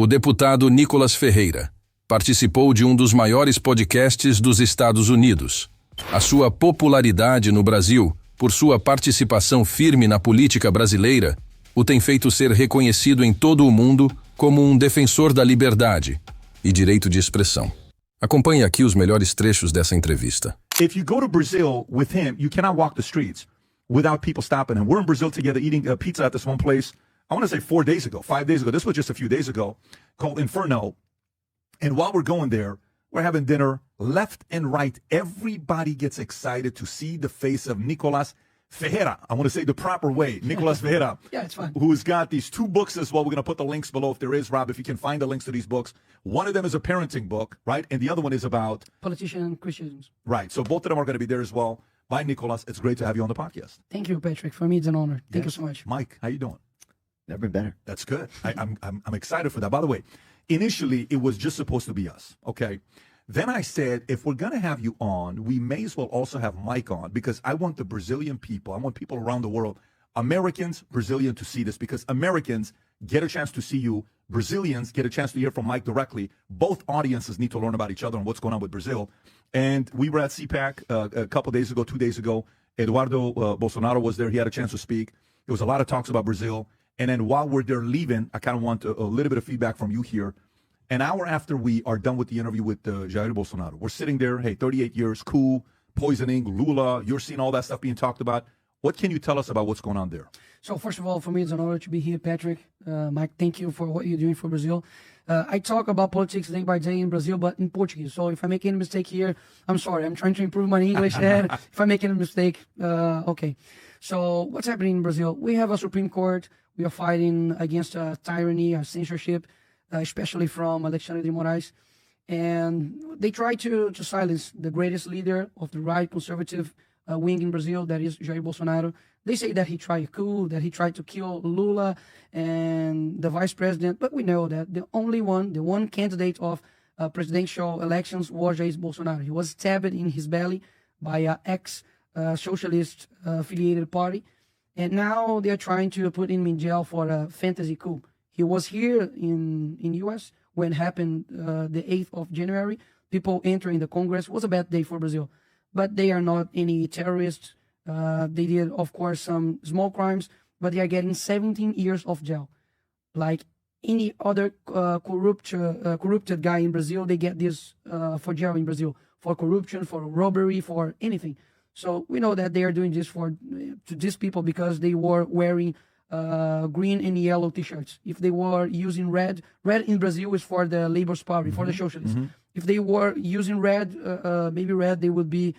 O deputado Nikolas Ferreira participou de um dos maiores podcasts dos Estados Unidos. A sua popularidade no Brasil, por sua participação firme na política brasileira, o tem feito ser reconhecido em todo o mundo como um defensor da liberdade e direito de expressão. Acompanhe aqui os melhores trechos dessa entrevista. If you go to Brazil with him, you cannot walk the streets without people stopping him. We're in Brazil together eating pizza at this one place, I want to say 5 days ago. This was just a few days ago, called Inferno. And while we're going there, we're having dinner. Left and right, everybody gets excited to see the face of Nikolas Ferreira. I want to say the proper way, Nikolas Ferreira. Yeah, it's fine. Who's got these 2 books as well. We're going to put the links below if there is, Rob, if you can find the links to these books. One of them is a parenting book, right? And the other one is about Politician and Christians. Right. So both of them are going to be there as well. Bye, Nikolas. It's great to have you on the podcast. Thank you, Patrick. For me, it's an honor. Thank you so much. Mike, how you doing? Never been better. That's good. I'm excited for that. By the way, initially it was just supposed to be us. Okay. Then I said, if we're going to have you on, we may as well also have Mike on, because I want the Brazilian people, I want people around the world, Americans, Brazilians, to see this, because Americans get a chance to see you. Brazilians get a chance to hear from Mike directly. Both audiences need to learn about each other and what's going on with Brazil. And we were at CPAC a couple days ago, 2 days ago. Eduardo Bolsonaro was there. He had a chance to speak. There was a lot of talks about Brazil. And then while we're there leaving, I kind of want a little bit of feedback from you here. An hour after we are done with the interview with Jair Bolsonaro, we're sitting there, hey, 38 years, cool, poisoning, Lula, you're seeing all that stuff being talked about. What can you tell us about what's going on there? So first of all, for me, it's an honor to be here, Patrick. Mike, thank you for what you're doing for Brazil. I talk about politics day by day in Brazil, but in Portuguese. So if I make any mistake here, I'm sorry. I'm trying to improve my English. And if I make any mistake, okay. So what's happening in Brazil? We have a Supreme Court. We are fighting against tyranny, censorship, especially from Alexandre de Moraes. And they try to silence the greatest leader of the right conservative wing in Brazil, that is Jair Bolsonaro. They say that he tried a coup, that he tried to kill Lula and the vice president, but we know that the one candidate of presidential elections was Jair Bolsonaro. He was stabbed in his belly by an ex-socialist affiliated party, and now they're trying to put him in jail for a fantasy coup. He was here in U.S. when it happened the 8th of January. People entering the Congress. It was a bad day for Brazil. But they are not any terrorists. They did, of course, some small crimes, but they are getting 17 years of jail. Like any other corrupted guy in Brazil, they get this for jail in Brazil, for corruption, for robbery, for anything. So we know that they are doing this to these people because they were wearing green and yellow T-shirts. If they were using red in Brazil is for the Labour Party, for the socialists. If they were using red, maybe red, they would be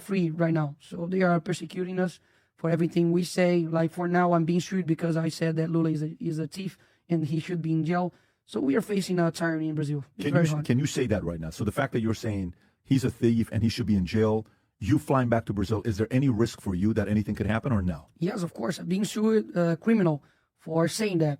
free right now. So they are persecuting us for everything we say. Like for now, I'm being sued because I said that Lula is a thief and he should be in jail. So we are facing a tyranny in Brazil. Can you say that right now? So the fact that you're saying he's a thief and he should be in jail, you flying back to Brazil, is there any risk for you that anything could happen or no? Yes, of course. I'm being sued criminal for saying that.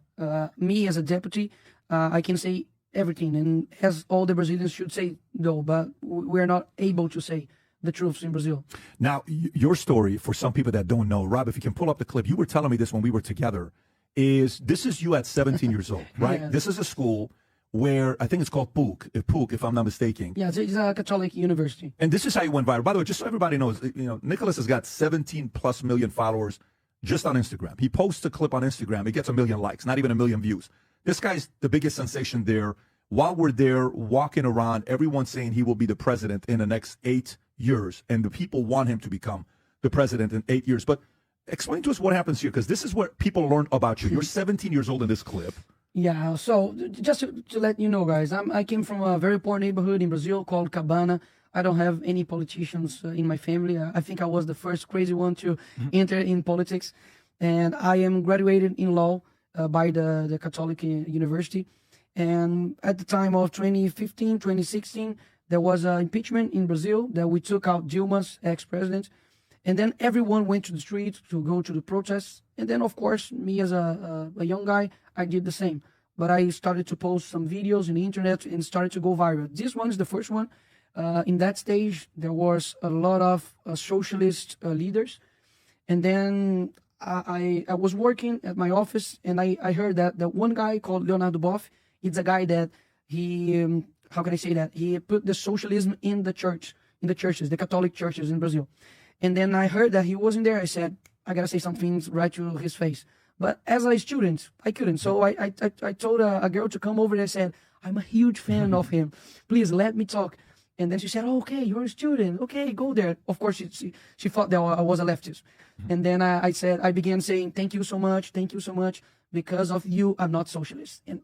Me as a deputy, I can say everything, and as all the Brazilians should say, though, but we're not able to say the truths in Brazil. Now, your story, for some people that don't know, Rob, if you can pull up the clip, you were telling me this when we were together, this is you at 17 years old, right? Yeah. This is a school where I think it's called PUC, if I'm not mistaken. Yeah, it's a Catholic university. And this is how you went viral. By the way, just so everybody knows, Nikolas has got 17 plus million followers just on Instagram. He posts a clip on Instagram. It gets 1 million likes, not even 1 million views. This guy's the biggest sensation there. While we're there walking around, everyone's saying he will be the president in the next 8 years. And the people want him to become the president in 8 years. But explain to us what happens here, because this is where people learn about you. You're 17 years old in this clip. Yeah, so just to let you know, guys, I came from a very poor neighborhood in Brazil called Cabana. I don't have any politicians in my family. I think I was the first crazy one to enter in politics. And I am graduated in law by the Catholic University. And at the time of 2015, 2016, there was an impeachment in Brazil that we took out Dilma's ex-president. And then everyone went to the streets to go to the protests. And then, of course, me as a young guy, I did the same. But I started to post some videos on the internet and started to go viral. This one is the first one. In that stage, there was a lot of socialist leaders. And then I was working at my office, and I heard that one guy called Leonardo Boff, It's a guy that he, how can I say that? He put the socialism in the church, in the churches, the Catholic churches in Brazil. And then I heard that he wasn't there. I said, I gotta say some things right to his face. But as a student, I couldn't. So I told a girl to come over and I said, I'm a huge fan of him. Please let me talk. And then she said, oh, okay, you're a student. Okay, go there. Of course, she thought that I was a leftist. And then I began saying, thank you so much. Because of you, I'm not socialist. And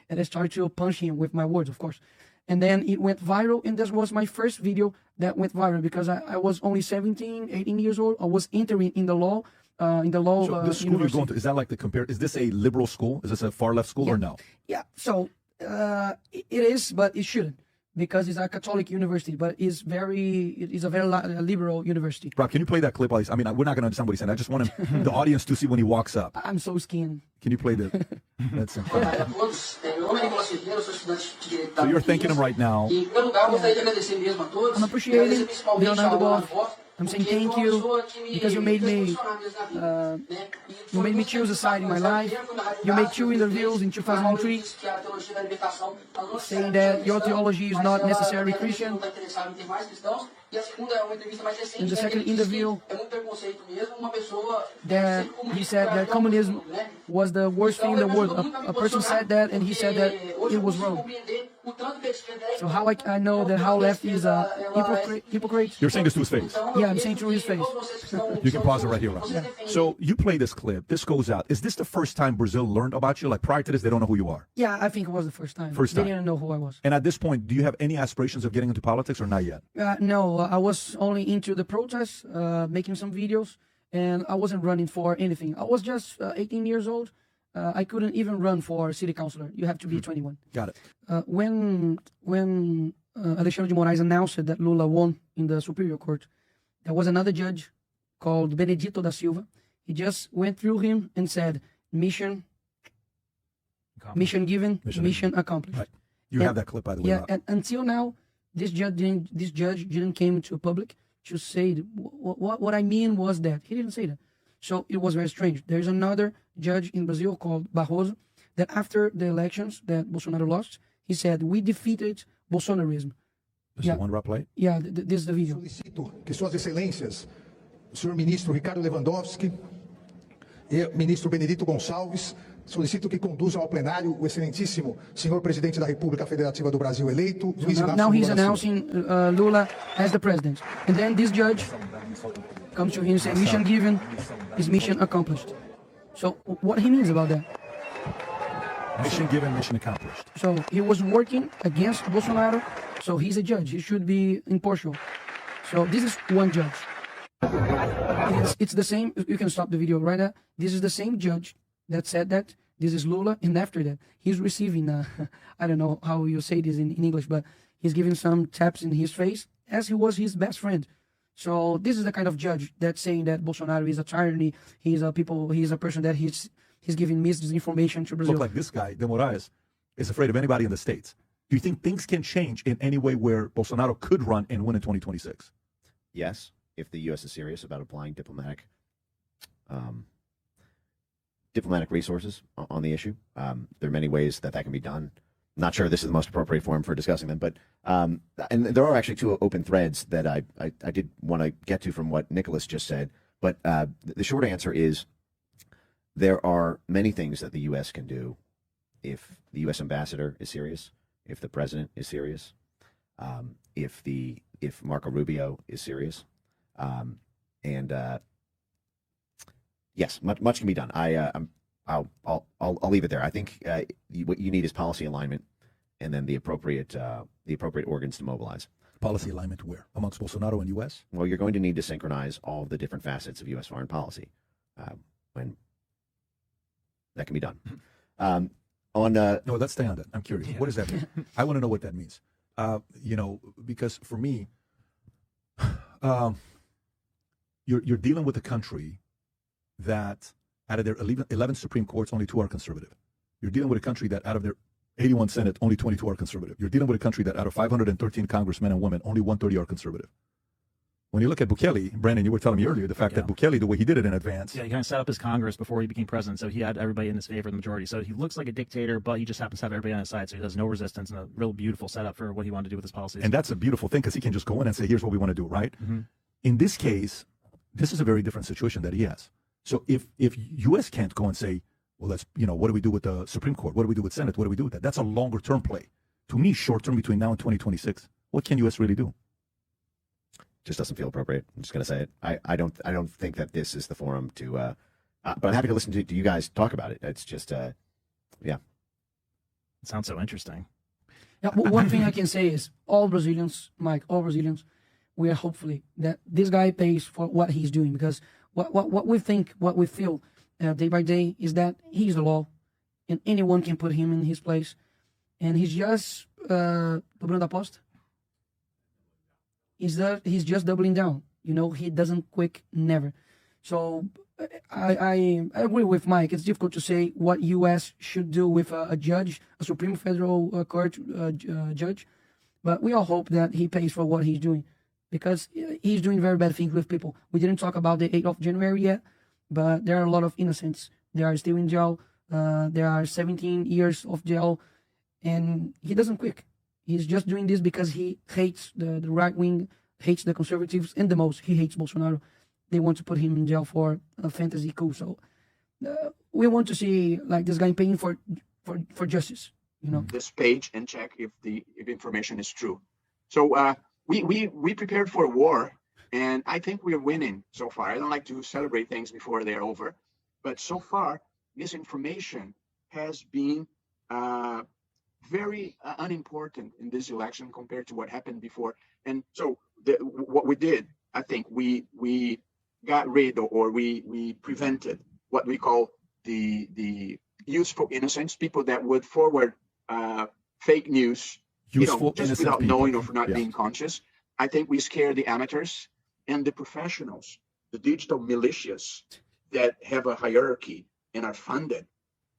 And I started to punch him with my words, of course. And then it went viral. And this was my first video that went viral because I was only 17, 18 years old. I was entering in the law. So the school you're going to, is that like is this a liberal school? Is this a far left school or no? Yeah, so it is, but it shouldn't. Because it's a Catholic university, but it's a very liberal university. Rob, can you play that clip? I mean, we're not going to understand what he's saying. I just want the audience to see when he walks up. I'm so skinned. Can you play that's incredible. So you're thanking him right now. I'm appreciating Leonardo Boff. I'm saying thank you because you made me choose a side in my life. You made 2 interviews in 2003 saying that your theology is not necessarily Christian. In the second interview, that he said that communism was the worst thing in the world. A person said that, and he said that it was wrong. So how I know that how left is a hypocrite? You're saying this to his face? Yeah, I'm saying to his face. You can pause it right here, Rob. Yeah. So you play this clip. This goes out. Is this the first time Brazil learned about you? Like prior to this, they don't know who you are? Yeah, I think it was the first time. They didn't know who I was. And at this point, do you have any aspirations of getting into politics or not yet? No, I was only into the protests, making some videos, and I wasn't running for anything. I was just 18 years old. I couldn't even run for city councilor. You have to be 21. Got it. When Alexandre de Moraes announced that Lula won in the Superior Court, there was another judge called Benedito da Silva. He just went through him and said, mission given, mission accomplished. Right. You have that clip, by the way. Yeah, and until now, this judge didn't came to public to say what I mean was that. He didn't say that. So it was very strange. There's another judge in Brazil called Barroso that after the elections that Bolsonaro lost, he said, we defeated Bolsonarism. This is one Rob play? Yeah, this is the video. Solicito que Suas Excelências, o senhor ministro Ricardo Lewandowski e o ministro Benedito Gonçalves, solicito que conduzam ao plenário o excelentíssimo senhor presidente da República Federativa do Brasil eleito, Luiz Inácio Lula da Silva. Now he's announcing Lula as the president. And then this judge comes to him and says, mission given is mission accomplished. So what he means about that? Mission given, mission accomplished. So he was working against Bolsonaro. So he's a judge. He should be impartial. So this is one judge. It's the same. You can stop the video right now. This is the same judge that said that. This is Lula. And after that, he's receiving, I don't know how you say this in English, but he's giving some taps in his face as he was his best friend. So this is the kind of judge that's saying that Bolsonaro is a tyranny. He's a person that he's giving misinformation to Brazil. Look like this guy, De Moraes, is afraid of anybody in the States. Do you think things can change in any way where Bolsonaro could run and win in 2026? Yes, if the U.S. is serious about applying diplomatic resources on the issue. There are many ways that can be done. I'm not sure this is the most appropriate forum for discussing them, but and there are actually 2 open threads that I did want to get to from what Nikolas just said. But the short answer is there are many things that the U.S. can do if the U.S. ambassador is serious, if the president is serious, if Marco Rubio is serious, and yes, much can be done. I'll leave it there. I think what you need is policy alignment, and then the appropriate organs to mobilize. Policy alignment where? Amongst Bolsonaro and U.S.? Well, you're going to need to synchronize all of the different facets of U.S. foreign policy when that can be done. No, let's stay on that. I'm curious. Yeah. What does that mean? I want to know what that means. Because for me, you're dealing with a country that out of their 11 Supreme Courts, only 2 are conservative. You're dealing with a country that out of their 81 Senate, only 22 are conservative. You're dealing with a country that out of 513 congressmen and women, only 130 are conservative. when you look at Bukele, Brandon, you were telling me earlier the fact that Bukele, the way he did it in advance. Yeah, he kind of set up his Congress before he became president, so he had everybody in his favor, the majority. So he looks like a dictator, but he just happens to have everybody on his side, so he has no resistance, and a real beautiful setup for what he wanted to do with his policies. And that's a beautiful thing because he can just go in and say, here's what we want to do, right? In this case, this is a very different situation that he has. So if U.S. can't go and say, well, let's, what do we do with the Supreme Court? What do we do with Senate? What do we do with that? That's a longer term play. To me, short term between now and 2026, what can U.S. really do? Just doesn't feel appropriate. I'm just going to say it. I don't think that this is the forum to, but I'm happy to listen to you guys talk about it. It's just, yeah. It sounds so interesting. Yeah, one thing I can say is all Brazilians, Mike, all Brazilians, we are hopefully that this guy pays for what he's doing, because what we think, what we feel day by day is that he's the law and anyone can put him in his place. And he's just, dobrando aposta. He's just doubling down. He doesn't quit, never. So I agree with Mike. It's difficult to say what U.S. should do with a judge, a Supreme Federal Court judge. But we all hope that he pays for what he's doing, because he's doing very bad things with people. We didn't talk about the 8th of January yet, but there are a lot of innocents. They are still in jail. There are 17 years of jail, and he doesn't quit. He's just doing this because he hates the right wing, hates the conservatives, and the most, he hates Bolsonaro. They want to put him in jail for a fantasy coup. So we want to see like this guy paying for justice. This page and check if information is true. So we prepared for war, and I think we're winning so far. I don't like to celebrate things before they're over, but so far this information has been very unimportant in this election compared to what happened before. And so what we did, I think we got rid or we prevented what we call the useful innocents, people that would forward fake news, just without knowing or for not being conscious. I think we scare the amateurs and the professionals, the digital militias that have a hierarchy and are funded.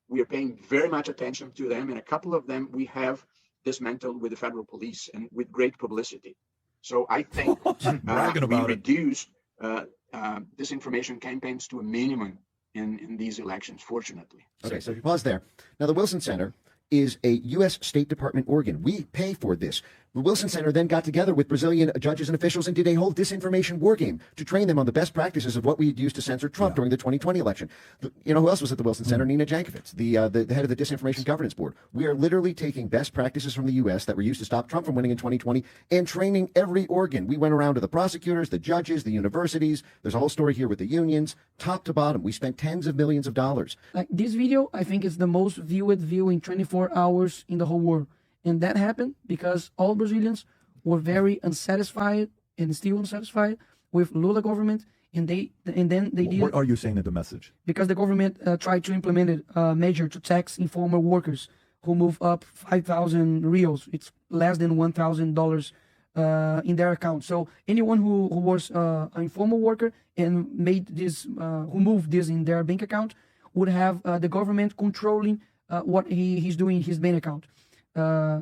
We are paying very much attention to them, and a couple of them we have dismantled with the federal police and with great publicity. So I think we reduced disinformation campaigns to a minimum in these elections, fortunately. Okay, so if you pause there. Now, the Wilson Center is a U.S. State Department organ. We pay for this. The Wilson Center then got together with Brazilian judges and officials and did a whole disinformation war game to train them on the best practices of what we had used to censor Trump during the 2020 election. Who else was at the Wilson Center? Nina Jankovic, the head of the Disinformation Governance Board. We are literally taking best practices from the U.S. that were used to stop Trump from winning in 2020 and training every organ. We went around to the prosecutors, the judges, the universities. There's a whole story here with the unions, top to bottom. We spent tens of millions of dollars. Like this video, I think is the most viewed video in 24 hours in the whole world. And that happened because all Brazilians were very unsatisfied and still unsatisfied with Lula government. And then they did. What are you saying in the message? Because the government tried to implement a measure to tax informal workers who move up 5,000 reals. It's less than $1,000 in their account. So anyone who was an informal worker and made this, who moved this in their bank account, would have the government controlling what he's doing in his bank account.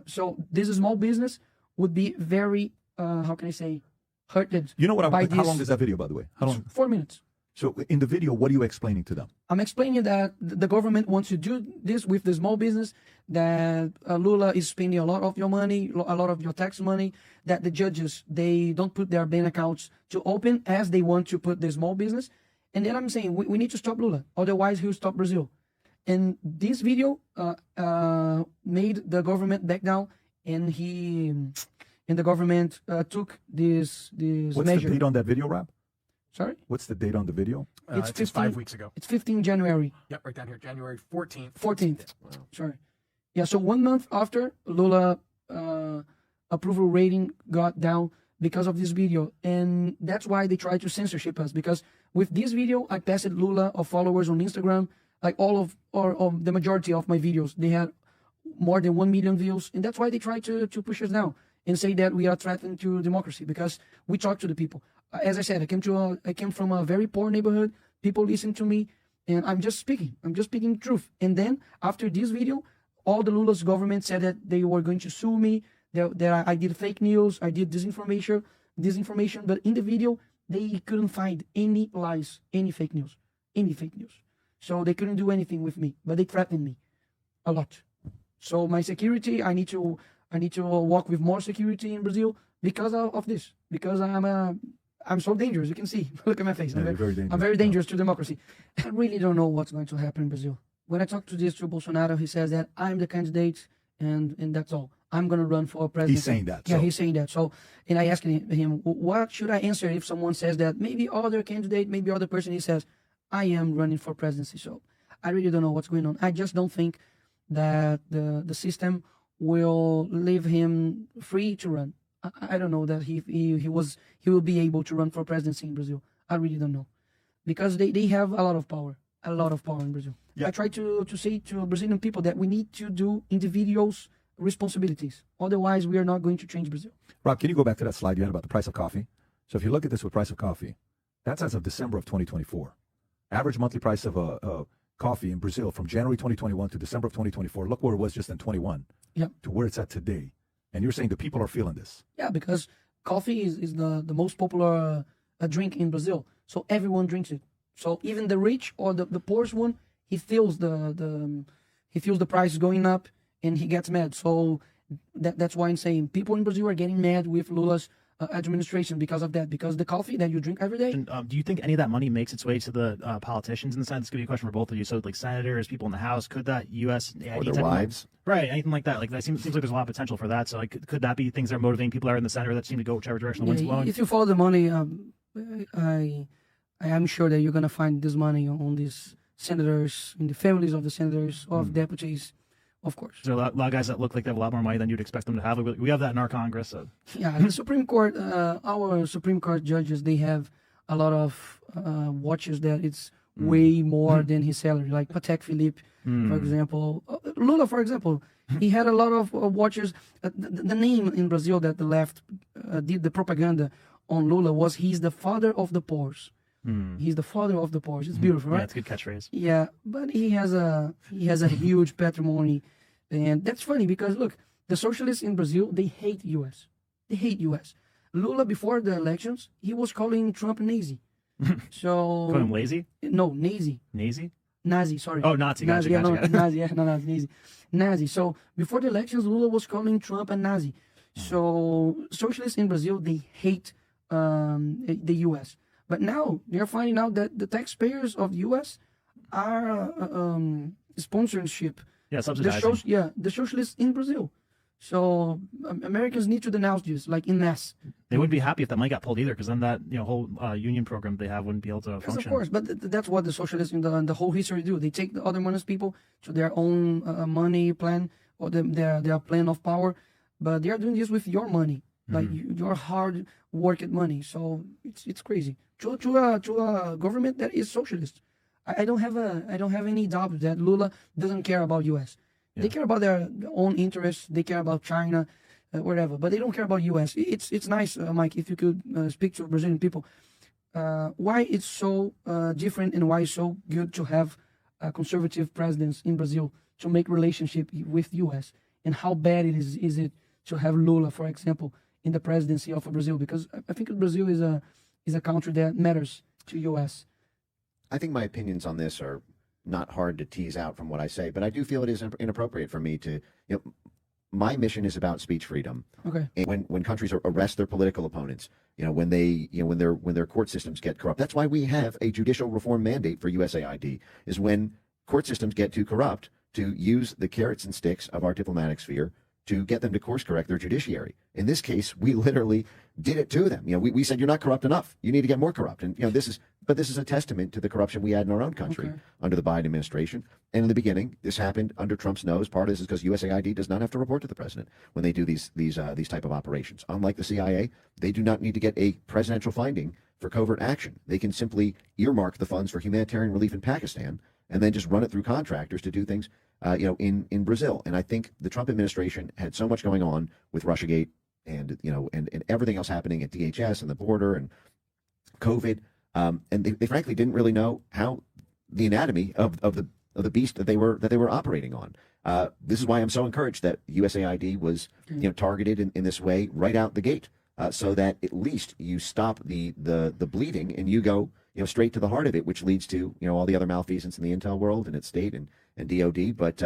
So this small business would be very, how can I say, hurted. You know what? How long is that video, by the way? How long? 4 minutes. So in the video, what are you explaining to them? I'm explaining that the government wants to do this with the small business, that Lula is spending a lot of your money, a lot of your tax money, that the judges, they don't put their bank accounts to open as they want to put the small business. And then I'm saying we need to stop Lula, otherwise he'll stop Brazil. And this video made the government back down, and the government took this measure. What's the date on that video, Rob? Sorry? What's the date on the video? It's 5 weeks ago. It's 15 January. Yep, right down here, January 14th. 14th. Wow. Sorry. Yeah, so 1 month after, Lula approval rating got down because of this video. And that's why they tried to censorship us, because with this video, I passed Lula of followers on Instagram. Like all of the majority of my videos, they had more than 1 million views. And that's why they try to push us down and say that we are threatening to democracy, because we talk to the people. As I said, I came from a very poor neighborhood. People listen to me, and I'm just speaking truth. And then after this video, all the Lula's government said that they were going to sue me, that I did fake news, I did disinformation. disinformation, but in the video, they couldn't find any lies, any fake news. So they couldn't do anything with me, but they threatened me a lot. So my security, I need to walk with more security in Brazil because of this, because I'm so dangerous. You can see, look at my face. Yeah, I'm very dangerous to democracy. I really don't know what's going to happen in Brazil. When I talk to Bolsonaro, he says that I'm the candidate and that's all. I'm going to run for president. He's saying that. Yeah, he's saying that. So, and I asked him, what should I answer if someone says that maybe other candidate, maybe other person, he says, I am running for presidency. So I really don't know what's going on. I just don't think that the system will leave him free to run. I don't know that he will be able to run for presidency in Brazil. I really don't know, because they have a lot of power in Brazil. Yeah. I try to say to Brazilian people that we need to do individuals' responsibilities. Otherwise, we are not going to change Brazil. Rob, can you go back to that slide you had about the price of coffee? So if you look at this with price of coffee, that's as of December of 2024. Average monthly price of a coffee in Brazil from January 2021 to December of 2024. Look where it was just in 21 to where it's at today. And you're saying the people are feeling this. Yeah, because coffee is the most popular drink in Brazil. So everyone drinks it. So even the rich or the poorest one, he feels the price going up and he gets mad. So that's why I'm saying people in Brazil are getting mad with Lula's administration because of that, because the coffee that you drink every day. And, do you think any of that money makes its way to the politicians in the Senate? This could be a question for both of you. So, like senators, people in the House, could that U.S. Or their wives? Right, anything like that. Like that seems like there's a lot of potential for that. So, like, could that be things that are motivating people that are in the Senate that seem to go whichever direction the wind's blowing? If you follow the money, I am sure that you're gonna find this money on these senators, in the families of the senators, of deputies. Of course. There are a lot of guys that look like they have a lot more money than you'd expect them to have. We have that in our Congress. So. Yeah, the Supreme Court, our Supreme Court judges, they have a lot of watches that it's way more than his salary. Like Patek Philippe, for example. Lula, for example, he had a lot of watches. The name in Brazil that the left did the propaganda on Lula was he's the father of the poor. He's the father of the poor. It's beautiful, right? Yeah, it's a good catchphrase. Yeah, but he has a huge patrimony, and that's funny because look, the socialists in Brazil, they hate U.S. They hate U.S. Lula, before the elections, he was calling Trump Nazi. So Call him lazy? No, Nazi. Nazi, sorry. Oh, Nazi. Gotcha. Nazi. So before the elections, Lula was calling Trump a Nazi. So socialists in Brazil, they hate the U.S. But now they're finding out that the taxpayers of the U.S. are sponsorship. Yeah, subsidizing. The socialists in Brazil. So Americans need to denounce this, like in mass. They wouldn't be happy if that money got pulled either, because then that whole union program they have wouldn't be able to function. Yes, of course, but that's what the socialists in the whole history do. They take the other honest people to their own money plan or their plan of power, but they are doing this with your money, like your hard worked money. So it's crazy. To a government that is socialist. I don't have any doubt that Lula doesn't care about U.S. Yeah. They care about their own interests. They care about China, whatever, but they don't care about U.S. It's nice, Mike, if you could speak to Brazilian people. Why it's so different and why it's so good to have conservative presidents in Brazil to make relationship with U.S. and how bad is it to have Lula, for example, in the presidency of Brazil, because I think Brazil is a country that matters to U.S. I think my opinions on this are not hard to tease out from what I say, but I do feel it is inappropriate for me to, my mission is about speech freedom. Okay. And when countries arrest their political opponents, when their court systems get corrupt, that's why we have a judicial reform mandate for USAID, is when court systems get too corrupt, to use the carrots and sticks of our diplomatic sphere to get them to course correct their judiciary. In this case, we literally did it to them. We said, you're not corrupt enough. You need to get more corrupt. And this is a testament to the corruption we had in our own country under the Biden administration. And in the beginning, this happened under Trump's nose. Part of this is because USAID does not have to report to the president when they do these type of operations. Unlike the CIA, they do not need to get a presidential finding for covert action. They can simply earmark the funds for humanitarian relief in Pakistan and then just run it through contractors to do things in Brazil. And I think the Trump administration had so much going on with Russiagate and everything else happening at DHS and the border and COVID. And they frankly didn't really know how the anatomy of the beast that they were operating on. This is why I'm so encouraged that USAID was targeted in this way right out the gate. so that at least you stop the bleeding and you go straight to the heart of it, which leads to all the other malfeasance in the intel world and at state and DOD. But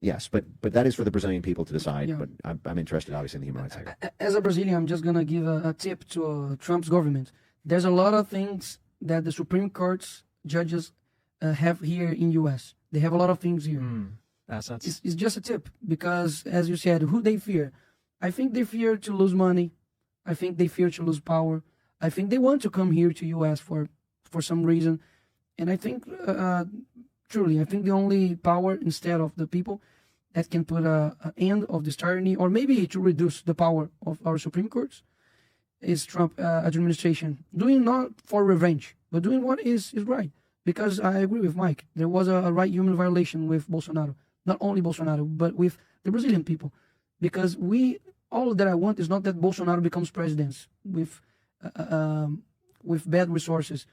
yes, but that is for the Brazilian people to decide. Yeah. But I'm interested, obviously, in the human rights area. As a Brazilian, I'm just gonna give a tip to Trump's government. There's a lot of things that the Supreme Court's judges have here in U.S. They have a lot of things here. Assets. It's just a tip because, as you said, who they fear. I think they fear to lose money. I think they fear to lose power. I think they want to come here to U.S. for some reason. And I think, truly, I think the only power instead of the people that can put an end of this tyranny, or maybe to reduce the power of our Supreme Courts, is Trump administration. Doing not for revenge, but doing what is right. Because I agree with Mike. There was a right human violation with Bolsonaro. Not only Bolsonaro, but with the Brazilian people. Because all that I want is not that Bolsonaro becomes president with bad resources.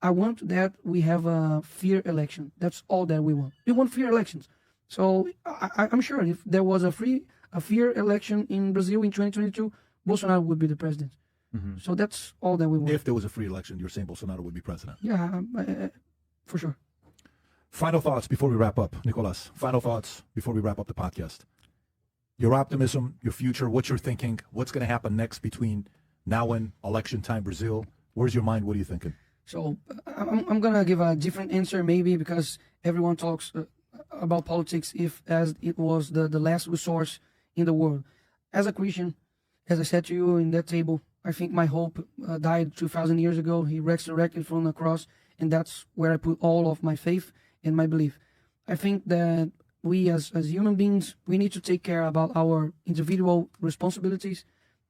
I want that we have a fair election. That's all that we want. We want fair elections. So I'm sure if there was a fair election in Brazil in 2022, Bolsonaro would be the president. Mm-hmm. So that's all that we want. If there was a free election, you're saying Bolsonaro would be president. Yeah, for sure. Final thoughts before we wrap up, Nikolas. Final thoughts before we wrap up the podcast. Your optimism, your future, what you're thinking, what's going to happen next between now and election time, Brazil. Where's your mind? What are you thinking? So I'm going to give a different answer maybe because everyone talks about politics as it was the last resource in the world. As a Christian, as I said to you in that table, I think my hope died 2,000 years ago. He resurrected from the cross, and that's where I put all of my faith and my belief. I think that we as human beings, we need to take care about our individual responsibilities.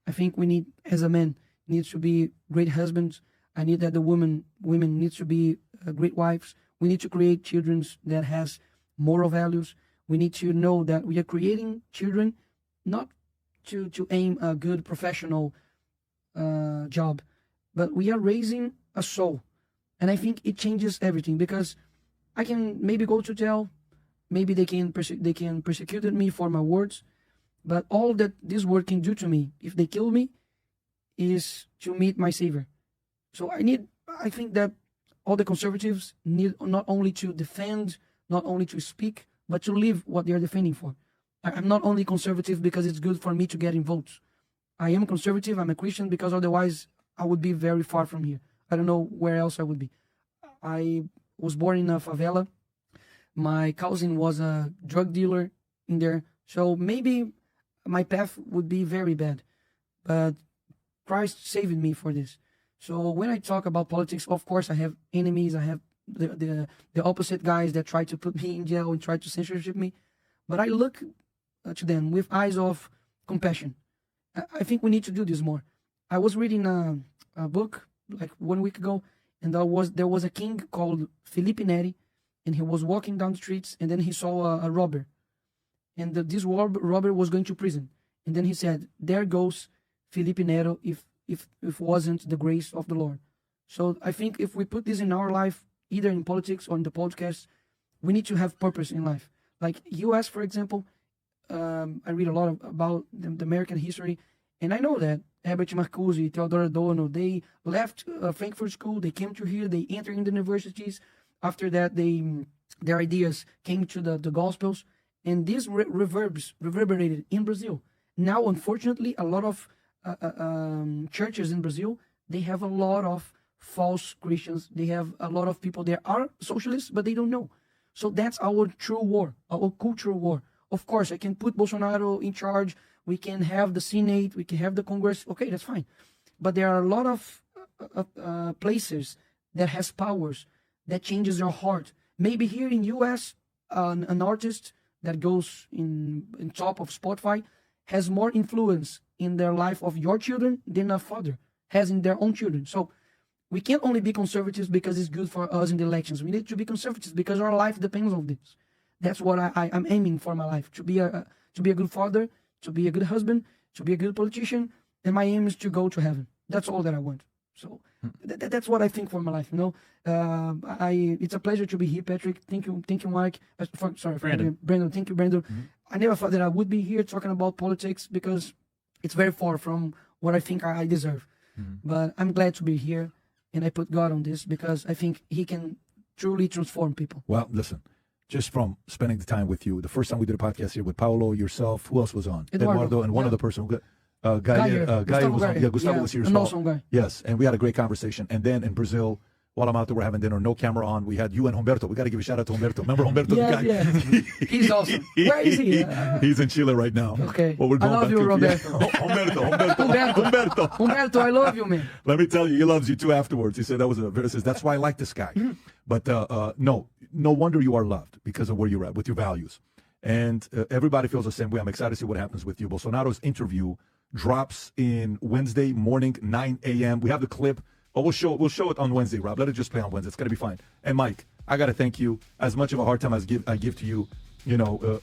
I think we need, as a man, needs to be great husbands. I need that the women needs to be great wives. We need to create children that has moral values. We need to know that we are creating children not to aim a good professional job, but we are raising a soul. And I think it changes everything because I can maybe go to jail, maybe they can persecute me for my words, but all that this word can do to me, if they kill me, is to meet my Savior. So I think that all the conservatives need not only to defend, not only to speak, but to live what they are defending for. I'm not only conservative because it's good for me to get in votes. I am conservative, I'm a Christian, because otherwise I would be very far from here. I don't know where else I would be. I was born in a favela. My cousin was a drug dealer in there. So maybe my path would be very bad. But Christ saved me for this. So when I talk about politics, of course, I have enemies. I have the opposite guys that try to put me in jail and try to censorship me. But I look to them with eyes of compassion. I think we need to do this more. I was reading a book like 1 week ago, and there was a king called Felipe Neri, and he was walking down the streets, and then he saw a robber. And this robber was going to prison. And then he said, there goes Felipe Neri if wasn't the grace of the Lord. So I think if we put this in our life, either in politics or in the podcast, we need to have purpose in life. Like U.S., for example, I read a lot about the American history, and I know that Herbert Marcuse, Theodore Adorno, they left Frankfurt School, they came to here, they entered in the universities. After that, their ideas came to the Gospels, and this reverberated in Brazil. Now, unfortunately, a lot of churches in Brazil, they have a lot of false Christians. They have a lot of people there are socialists, but they don't know. So that's our true war, our cultural war. Of course, I can put Bolsonaro in charge. We can have the Senate. We can have the Congress. Okay, that's fine. But there are a lot of places that has powers that changes your heart. Maybe here in U.S., an artist that goes in top of Spotify has more influence in their life of your children than a father has in their own children. So we can't only be conservatives because it's good for us in the elections. We need to be conservatives because our life depends on this. That's what I'm aiming for my life, to be a good father, to be a good husband, to be a good politician, and my aim is to go to heaven. That's all that I want. So that's what I think for my life. You know, it's a pleasure to be here, Patrick. Thank you, Mike. Brandon. Brandon. Thank you, Brandon. Mm-hmm. I never thought that I would be here talking about politics because it's very far from what I think I deserve. But I'm glad to be here, and I put God on this because I think He can truly transform people. Well, listen, just from spending the time with you, the first time we did a podcast here with Paolo, yourself, who else was on? Eduardo, and one yeah. other person. Gustavo was on. Yeah, Gustavo was here as an well. awesome guy. Yes, and we had a great conversation. And then in Brazil, while I'm out there, we're having dinner, no camera on. We had you and Humberto. We got to give a shout out to Humberto. Remember Humberto, Yeah, the guy? yeah. He's awesome. Where is he? He's in Chile right now. Okay. Well, we're going I love back you, to Roberto. Humberto. Humberto, I love you, man. Let me tell you, he loves you too afterwards. He said that was that's why I like this guy. But no wonder you are loved because of where you're at with your values. And everybody feels the same way. I'm excited to see what happens with you. Bolsonaro's interview drops in Wednesday morning, 9 a.m. We have the clip, but we'll show it on Wednesday, Rob. Let it just play on Wednesday. It's going to be fine. And Mike, I got to thank you. As much of a hard time as I give to you,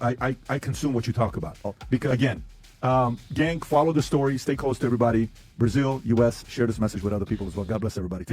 I consume what you talk about. Because, again, gang, follow the story. Stay close to everybody. Brazil, U.S., share this message with other people as well. God bless everybody. Take